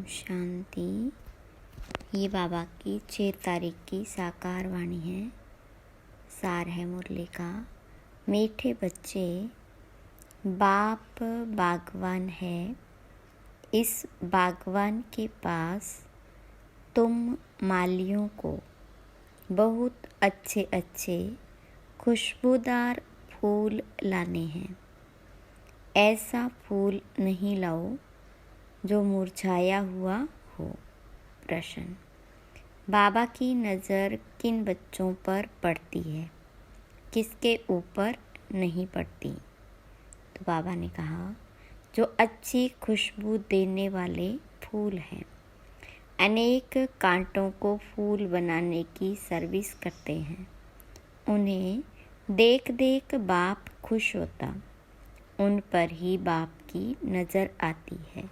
शांति। ये बाबा की 6 तारीख की साकार वाणी है। सार है मुरली का। मीठे बच्चे, बाप बागवान है। इस बागवान के पास तुम मालियों को बहुत अच्छे अच्छे खुशबूदार फूल लाने हैं। ऐसा फूल नहीं लाओ जो मुरझाया हुआ हो। प्रश्न: बाबा की नज़र किन बच्चों पर पड़ती है, किसके ऊपर नहीं पड़ती? तो बाबा ने कहा, जो अच्छी खुशबू देने वाले फूल हैं। अनेक कांटों को फूल बनाने की सर्विस करते हैं। उन्हें देख देख बाप खुश होता। उन पर ही बाप की नज़र आती है।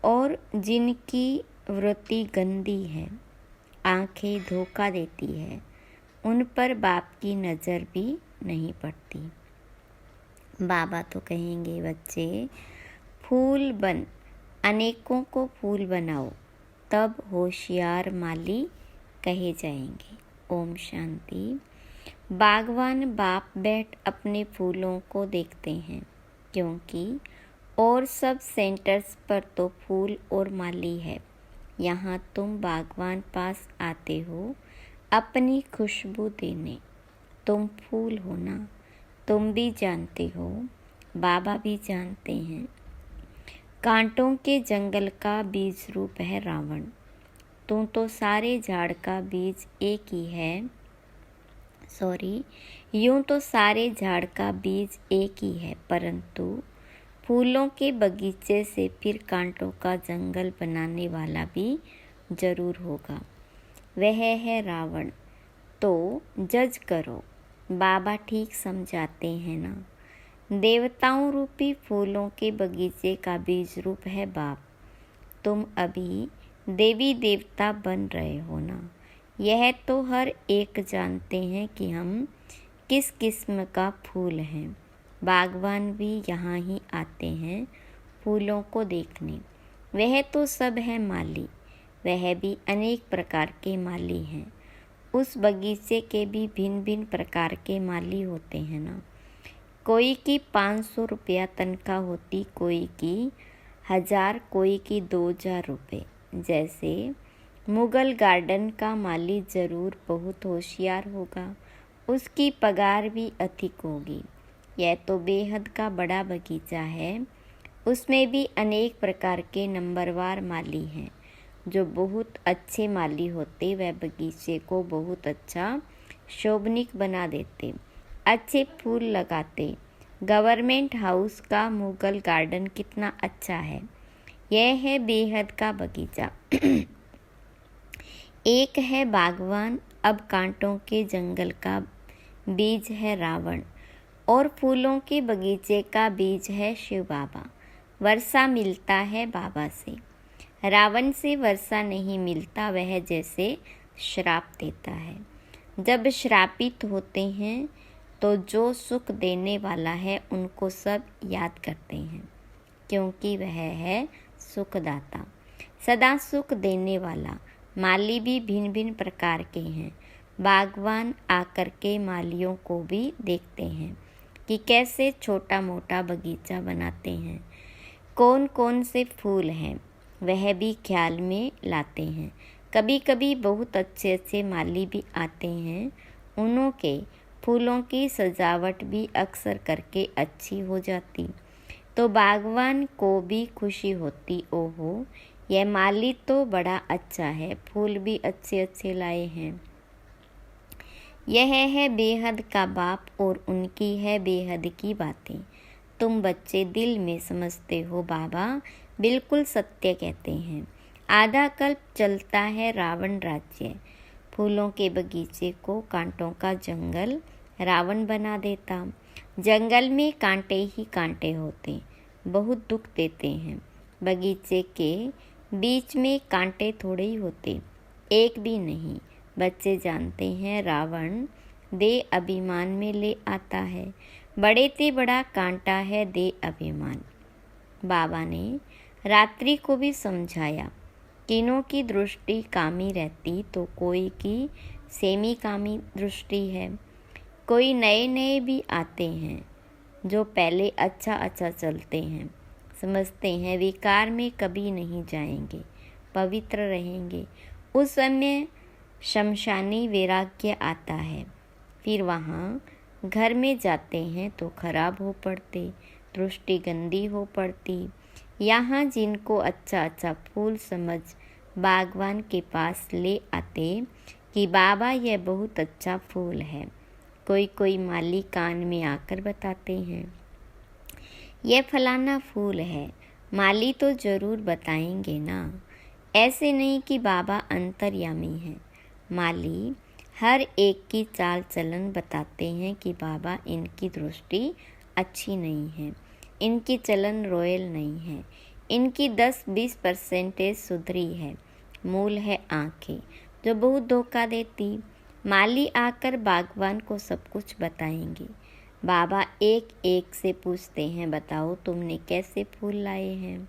और जिनकी वृत्ति गंदी है, आंखें धोखा देती है, उन पर बाप की नज़र भी नहीं पड़ती। बाबा तो कहेंगे, बच्चे फूल बन, अनेकों को फूल बनाओ, तब होशियार माली कहे जाएंगे। ओम शांति। बागवान बाप बैठ अपने फूलों को देखते हैं, क्योंकि और सब सेंटर्स पर तो फूल और माली है। यहाँ तुम बागवान पास आते हो अपनी खुशबू देने। तुम फूल हो ना, तुम भी जानते हो, बाबा भी जानते हैं। कांटों के जंगल का बीज रूप है रावण। तुम तो सारे झाड़ का बीज एक ही है। यूं तो सारे झाड़ का बीज एक ही है, परंतु फूलों के बगीचे से फिर कांटों का जंगल बनाने वाला भी जरूर होगा। वह है रावण। तो जज करो, बाबा ठीक समझाते हैं ना। देवताओं रूपी फूलों के बगीचे का बीज रूप है बाप। तुम अभी देवी देवता बन रहे हो ना। यह तो हर एक जानते हैं कि हम किस किस्म का फूल हैं। बागवान भी यहाँ ही आते हैं फूलों को देखने। वह तो सब है माली, वह भी अनेक प्रकार के माली हैं। उस बगीचे के भी भिन्न भिन्न प्रकार के माली होते हैं ना। कोई की 500 रुपया तनख्वाह होती, कोई की 1000, कोई की 2000 रुपये। जैसे मुगल गार्डन का माली जरूर बहुत होशियार होगा, उसकी पगार भी अधिक होगी। यह तो बेहद का बड़ा बगीचा है, उसमें भी अनेक प्रकार के नंबरवार माली हैं। जो बहुत अच्छे माली होते, वह बगीचे को बहुत अच्छा शोभनीक बना देते, अच्छे फूल लगाते। गवर्नमेंट हाउस का मुगल गार्डन कितना अच्छा है। यह है बेहद का बगीचा। एक है बागवान। अब कांटों के जंगल का बीज है रावण, और फूलों के बगीचे का बीज है शिव बाबा। वर्षा मिलता है बाबा से, रावण से वर्षा नहीं मिलता। वह जैसे श्राप देता है। जब श्रापित होते हैं तो जो सुख देने वाला है उनको सब याद करते हैं, क्योंकि वह है सुखदाता, सदा सुख देने वाला। माली भी भिन्न भिन्न प्रकार के हैं। बागवान आकर के मालियों को भी देखते हैं कि कैसे छोटा मोटा बगीचा बनाते हैं, कौन कौन से फूल हैं, वह भी ख्याल में लाते हैं। कभी कभी बहुत अच्छे अच्छे माली भी आते हैं। उन्हों के फूलों की सजावट भी अक्सर करके अच्छी हो जाती, तो बागवान को भी खुशी होती। ओहो, यह माली तो बड़ा अच्छा है, फूल भी अच्छे अच्छे लाए हैं। यह है बेहद का बाप, और उनकी है बेहद की बातें। तुम बच्चे दिल में समझते हो, बाबा बिल्कुल सत्य कहते हैं। आधा कल्प चलता है रावण राज्य। फूलों के बगीचे को कांटों का जंगल रावण बना देता। जंगल में कांटे ही कांटे होते, बहुत दुख देते हैं। बगीचे के बीच में कांटे थोड़े ही होते, एक भी नहीं। बच्चे जानते हैं रावण दे अभिमान में ले आता है। बड़े से बड़ा कांटा है दे अभिमान। बाबा ने रात्रि को भी समझाया। किनों की दृष्टि कामी रहती तो कोई की सेमी कामी दृष्टि है। कोई नए नए भी आते हैं जो पहले अच्छा अच्छा चलते हैं, समझते हैं विकार में कभी नहीं जाएंगे, पवित्र रहेंगे। उस समय शमशानी वैराग्य आता है। फिर वहाँ घर में जाते हैं तो खराब हो पड़ते, दृष्टि गंदी हो पड़ती। यहाँ जिनको अच्छा अच्छा फूल समझ बागवान के पास ले आते कि बाबा यह बहुत अच्छा फूल है। कोई कोई माली कान में आकर बताते हैं यह फलाना फूल है। माली तो ज़रूर बताएंगे ना, ऐसे नहीं कि बाबा अंतर्यामी है। माली हर एक की चाल चलन बताते हैं कि बाबा इनकी दृष्टि अच्छी नहीं है, इनकी चलन रॉयल नहीं है, इनकी 10-20% सुधरी है। मूल है आंखें जो बहुत धोखा देती। माली आकर बागवान को सब कुछ बताएंगे। बाबा एक एक से पूछते हैं बताओ तुमने कैसे फूल लाए हैं।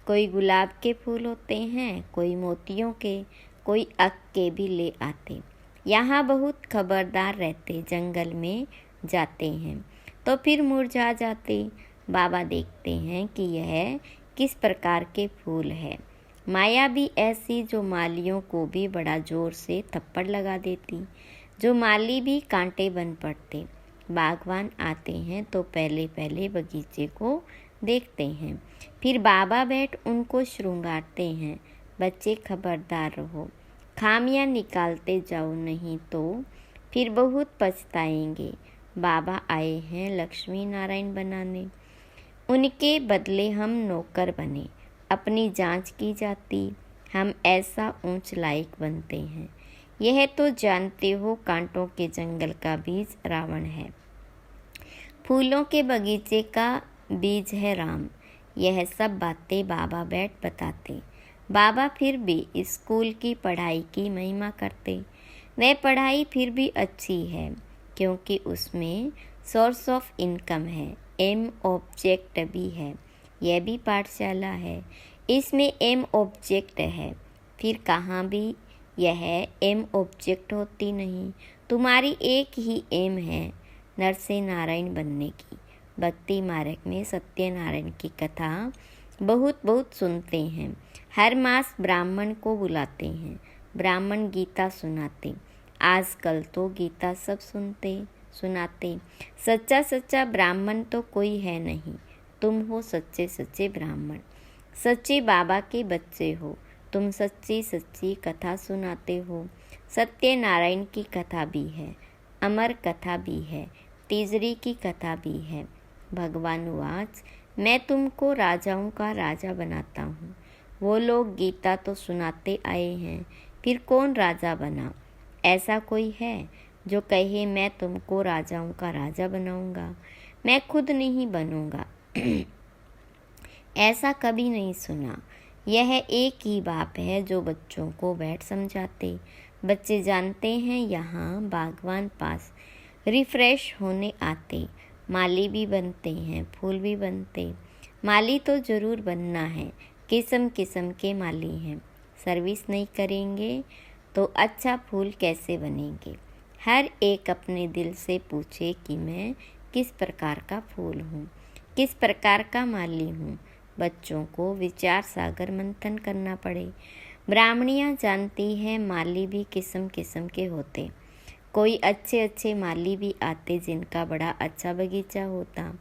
कोई गुलाब के फूल होते हैं, कोई मोतियों के, कोई अक के भी ले आते। यहाँ बहुत खबरदार रहते, जंगल में जाते हैं तो फिर मुरझा जाते। बाबा देखते हैं कि यह किस प्रकार के फूल है। माया भी ऐसी जो मालियों को भी बड़ा जोर से थप्पड़ लगा देती, जो माली भी कांटे बन पड़ते। बागवान आते हैं तो पहले पहले बगीचे को देखते हैं, फिर बाबा बैठ उनको श्रृंगारते हैं। बच्चे खबरदार रहो, खामियां निकालते जाओ, नहीं तो फिर बहुत पछताएंगे। बाबा आए हैं लक्ष्मी नारायण बनाने, उनके बदले हम नौकर बने। अपनी जांच की जाती, हम ऐसा ऊंच लायक बनते हैं। यह तो जानते हो कांटों के जंगल का बीज रावण है, फूलों के बगीचे का बीज है राम। यह सब बातें बाबा बैठ बताते। बाबा फिर भी स्कूल की पढ़ाई की महिमा करते। वह पढ़ाई फिर भी अच्छी है क्योंकि उसमें सोर्स ऑफ इनकम है, एम ऑब्जेक्ट भी है। यह भी पाठशाला है, इसमें एम ऑब्जेक्ट है। फिर कहाँ भी यह एम ऑब्जेक्ट होती नहीं। तुम्हारी एक ही एम है, नरसे नारायण बनने की। भक्ति मार्ग में सत्यनारायण की कथा बहुत बहुत सुनते हैं। हर मास ब्राह्मण को बुलाते हैं, ब्राह्मण गीता सुनाते। आजकल तो गीता सब सुनाते। सच्चा सच्चा ब्राह्मण तो कोई है नहीं। तुम हो सच्चे सच्चे ब्राह्मण, सच्चे बाबा के बच्चे हो। तुम सच्ची सच्ची कथा सुनाते हो। सत्यनारायण की कथा भी है, अमर कथा भी है, तीजरी की कथा भी है। भगवान वाच, मैं तुमको राजाओं का राजा बनाता हूँ। वो लोग गीता तो सुनाते आए हैं, फिर कौन राजा बना? ऐसा कोई है जो कहे मैं तुमको राजाओं का राजा बनाऊंगा? मैं खुद नहीं बनूंगा। ऐसा कभी नहीं सुना। यह एक ही बाप है जो बच्चों को बैठ समझाते। बच्चे जानते हैं यहाँ बागवान पास रिफ्रेश होने आते। माली भी बनते हैं, फूल भी बनते। माली तो ज़रूर बनना है, किस्म किस्म के माली हैं। सर्विस नहीं करेंगे तो अच्छा फूल कैसे बनेंगे? हर एक अपने दिल से पूछे कि मैं किस प्रकार का फूल हूँ, किस प्रकार का माली हूँ। बच्चों को विचार सागर मंथन करना पड़े। ब्राह्मणियाँ जानती हैं माली भी किस्म किस्म के होते। कोई अच्छे अच्छे माली भी आते जिनका बड़ा अच्छा बगीचा होता।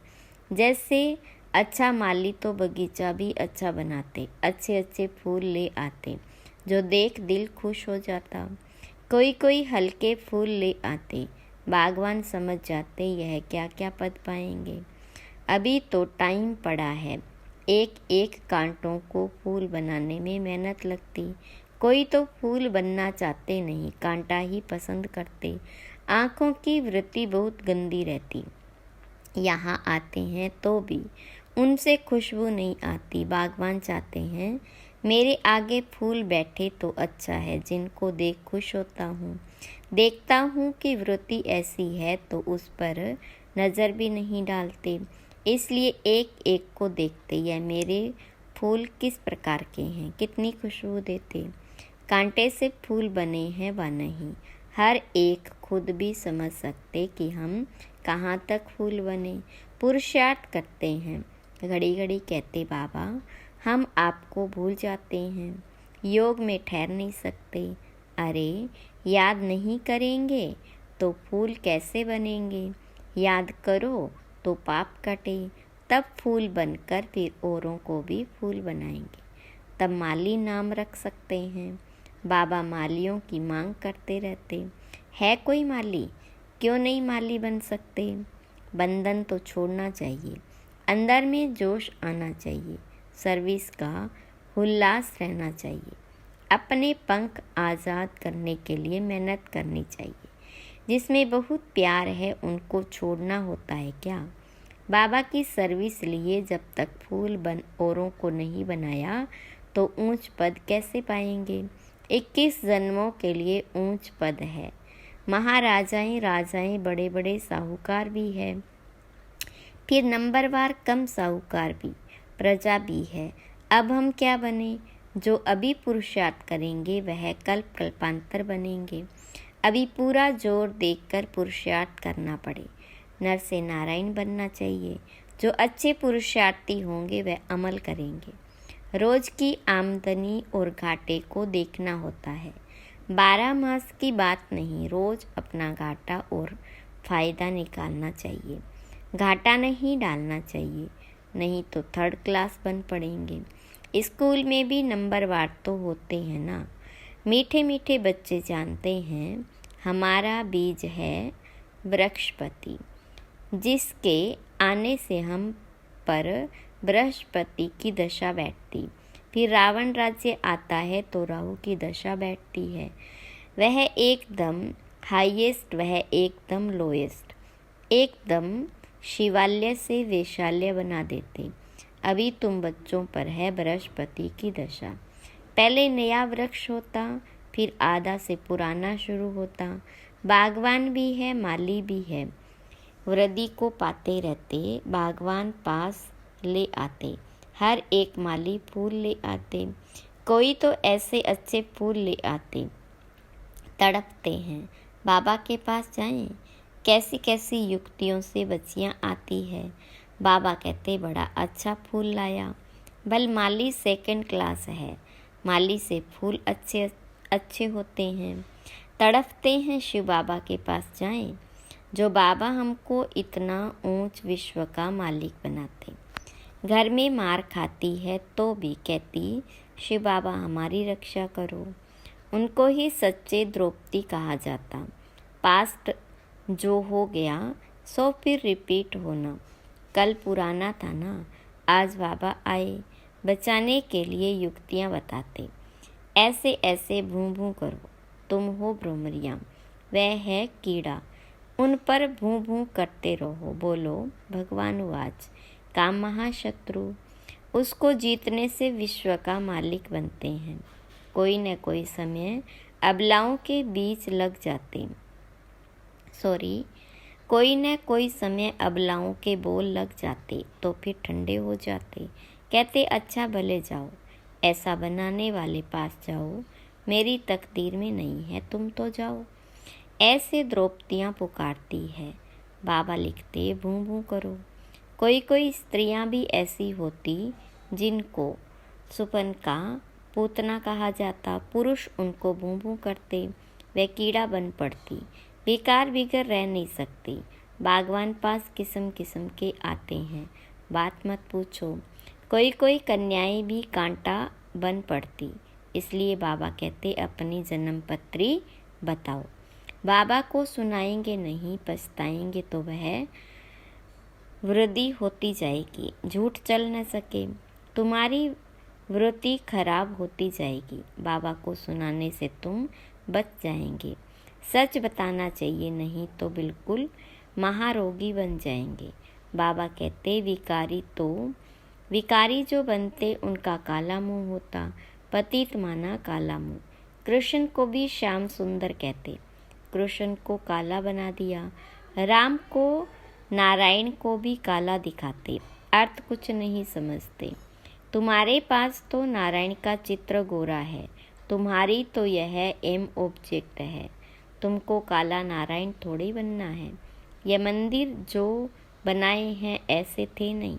जैसे अच्छा माली तो बगीचा भी अच्छा बनाते, अच्छे अच्छे फूल ले आते जो देख दिल खुश हो जाता। कोई कोई हल्के फूल ले आते। बागवान समझ जाते यह क्या क्या पद पाएंगे। अभी तो टाइम पड़ा है। एक एक कांटों को फूल बनाने में मेहनत लगती। कोई तो फूल बनना चाहते नहीं, कांटा ही पसंद करते। आँखों की वृत्ति बहुत गंदी रहती। यहाँ आते हैं तो भी उनसे खुशबू नहीं आती। बागवान चाहते हैं मेरे आगे फूल बैठे तो अच्छा है, जिनको देख खुश होता हूँ। देखता हूँ कि वृत्ति ऐसी है तो उस पर नज़र भी नहीं डालते, इसलिए एक एक को देखते। यह मेरे फूल किस प्रकार के हैं, कितनी खुशबू देते, कांटे से फूल बने हैं व नहीं। हर एक खुद भी समझ सकते कि हम कहाँ तक फूल बने। पुरुषार्थ करते हैं, घड़ी घड़ी कहते बाबा हम आपको भूल जाते हैं, योग में ठहर नहीं सकते। अरे याद नहीं करेंगे तो फूल कैसे बनेंगे, याद करो तो पाप कटे, तब फूल बनकर फिर औरों को भी फूल बनाएंगे, तब माली नाम रख सकते हैं। बाबा मालियों की मांग करते रहते, है कोई माली, क्यों नहीं माली बन सकते। बंधन तो छोड़ना चाहिए, अंदर में जोश आना चाहिए, सर्विस का उल्लास रहना चाहिए, अपने पंख आज़ाद करने के लिए मेहनत करनी चाहिए। जिसमें बहुत प्यार है उनको छोड़ना होता है क्या। बाबा की सर्विस लिए जब तक फूल बन औरों को नहीं बनाया तो ऊंच पद कैसे पाएंगे। 21 जन्मों के लिए ऊंच पद है। महाराजाएं राजाएं बड़े बड़े साहूकार भी है, फिर नंबरवार कम साहूकार भी, प्रजा भी है। अब हम क्या बने, जो अभी पुरुषार्थ करेंगे वह कल्प कल्पांतर बनेंगे। अभी पूरा जोर देकर पुरुषार्थ करना पड़े, नर से नारायण बनना चाहिए। जो अच्छे पुरुषार्थी होंगे वह अमल करेंगे। रोज की आमदनी और घाटे को देखना होता है, 12 मास की बात नहीं, रोज अपना घाटा और फायदा निकालना चाहिए। घाटा नहीं डालना चाहिए, नहीं तो थर्ड क्लास बन पड़ेंगे। स्कूल में भी नंबरवार तो होते हैं ना। मीठे मीठे बच्चे जानते हैं हमारा बीज है बृहस्पति, जिसके आने से हम पर बृहस्पति की दशा बैठती। फिर रावण राज्य आता है तो राहु की दशा बैठती है। वह एकदम हाईएस्ट, वह एकदम लोएस्ट, एकदम शिवालय से वैशाल्य बना देते। अभी तुम बच्चों पर है बृहस्पति की दशा। पहले नया वृक्ष होता, फिर आधा से पुराना शुरू होता। बागवान भी है, माली भी है, वृद्धि को पाते रहते। बागवान पास ले आते, हर एक माली फूल ले आते। कोई तो ऐसे अच्छे फूल ले आते, तड़पते हैं बाबा के पास जाएं। कैसी कैसी युक्तियों से बच्चियां आती है। बाबा कहते बड़ा अच्छा फूल लाया। बल माली सेकंड क्लास है, माली से फूल अच्छे अच्छे होते हैं। तड़पते हैं शिव बाबा के पास जाएं, जो बाबा हमको इतना ऊंच विश्व का मालिक बनाते। घर में मार खाती है तो भी कहती शिव बाबा हमारी रक्षा करो। उनको ही सच्चे द्रौपदी कहा जाता। पास्ट जो हो गया सो फिर रिपीट होना। कल पुराना था ना, आज बाबा आए बचाने के लिए युक्तियाँ बताते। ऐसे ऐसे भूं भूं करो, तुम हो भ्रमरियाँ, वह है कीड़ा, उन पर भूं भूं करते रहो। बोलो भगवान वाच, काम महाशत्रु, उसको जीतने से विश्व का मालिक बनते हैं। कोई न कोई समय अबलाओं के बीच लग जाते, कोई न कोई समय अबलाओं के बोल लग जाते तो फिर ठंडे हो जाते। कहते अच्छा भले जाओ, ऐसा बनाने वाले पास जाओ, मेरी तकदीर में नहीं है तुम तो जाओ। ऐसे द्रौपदियाँ पुकारती है। बाबा लिखते भूं भूं करो। कोई कोई स्त्रियां भी ऐसी होती जिनको सुपन का पूतना कहा जाता। पुरुष उनको भूं भूं करते, वे कीड़ा बन पड़ती, बेकार बिगर रह नहीं सकती। बागवान पास किस्म किस्म के आते हैं, बात मत पूछो। कोई कोई कन्याएं भी कांटा बन पड़ती, इसलिए बाबा कहते अपनी जन्म पत्री बताओ। बाबा को सुनाएंगे नहीं, पछताएंगे तो वह वृद्धि होती जाएगी, झूठ चल न सके, तुम्हारी वृत्ति खराब होती जाएगी। बाबा को सुनाने से तुम बच जाएंगे। सच बताना चाहिए, नहीं तो बिल्कुल महारोगी बन जाएंगे। बाबा कहते विकारी जो बनते उनका काला मुंह होता, पतित माना काला मुंह। कृष्ण को भी श्याम सुंदर कहते, कृष्ण को काला बना दिया। राम को नारायण को भी काला दिखाते, अर्थ कुछ नहीं समझते। तुम्हारे पास तो नारायण का चित्र गोरा है, तुम्हारी तो यह एम ऑब्जेक्ट है। तुमको काला नारायण थोड़ी बनना है। यह मंदिर जो बनाए हैं ऐसे थे नहीं।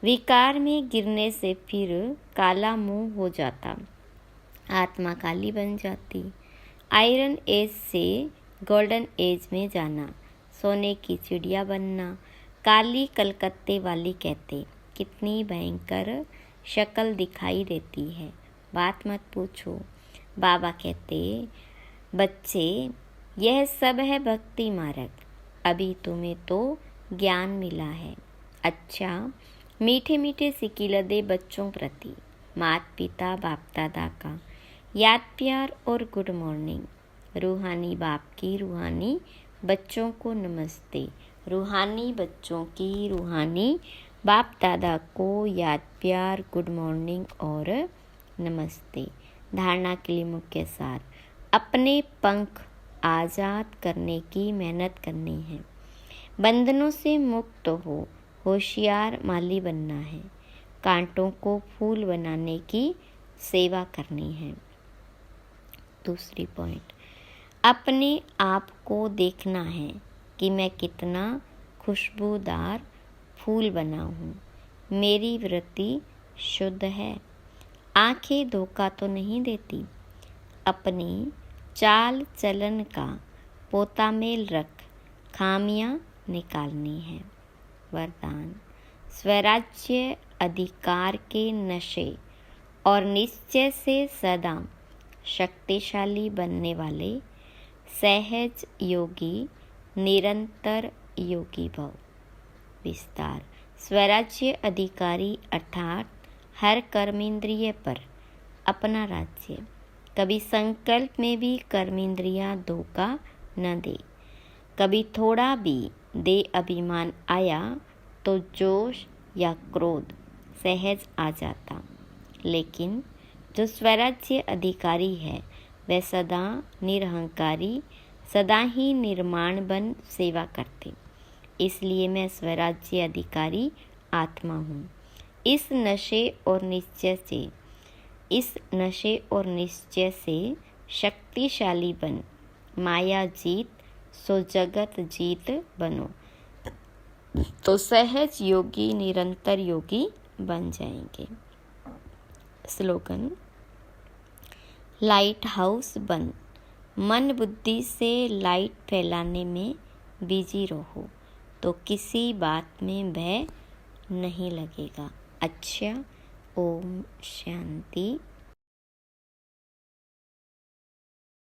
विकार में गिरने से फिर काला मुंह हो जाता, आत्मा काली बन जाती। आयरन एज से गोल्डन एज में जाना, सोने की चिड़िया बनना। काली कलकत्ते वाली कहते, कितनी भयंकर शक्ल दिखाई देती है, बात मत पूछो। बाबा कहते, बच्चे यह सब है भक्ति मार्ग, अभी तुम्हें तो ज्ञान मिला है। अच्छा, मीठे मीठे सिकिल दे बच्चों प्रति, माता पिता बाप दादा का याद प्यार और गुड मॉर्निंग। रूहानी बाप की रूहानी बच्चों को नमस्ते। रूहानी बच्चों की रूहानी बाप दादा को याद प्यार, गुड मॉर्निंग और नमस्ते। धारणा के लिए मुख्य सार, अपने पंख आज़ाद करने की मेहनत करनी है। बंधनों से मुक्त हो, होशियार माली बनना है। कांटों को फूल बनाने की सेवा करनी है। दूसरी पॉइंट, अपने आप को देखना है कि मैं कितना खुशबूदार फूल बना हूँ। मेरी वृत्ति शुद्ध है, आंखें धोखा तो नहीं देती। अपनी चाल चलन का पोता मेल रख, खामियां निकालनी है। वरदान, स्वराज्य अधिकार के नशे और निश्चय से सदा शक्तिशाली बनने वाले सहज योगी निरंतर योगी भव। विस्तार, स्वराज्य अधिकारी अर्थात हर कर्मेंद्रिय पर अपना राज्य। कभी संकल्प में भी कर्मेंद्रियां धोखा न दे। कभी थोड़ा भी दे अभिमान आया तो जोश या क्रोध सहज आ जाता। लेकिन जो स्वराज्य अधिकारी है वह सदा निरहंकारी, सदा ही निर्माण बन सेवा करते। इसलिए मैं स्वराज्य अधिकारी आत्मा हूँ। इस नशे और निश्चय से शक्तिशाली बन, माया जीत सो जगत जीत बनो, तो सहज योगी निरंतर योगी बन जाएंगे। स्लोगन, लाइट हाउस बन, मन बुद्धि से लाइट फैलाने में बिजी रहो तो किसी बात में भय नहीं लगेगा। अच्छा, ओम शांति।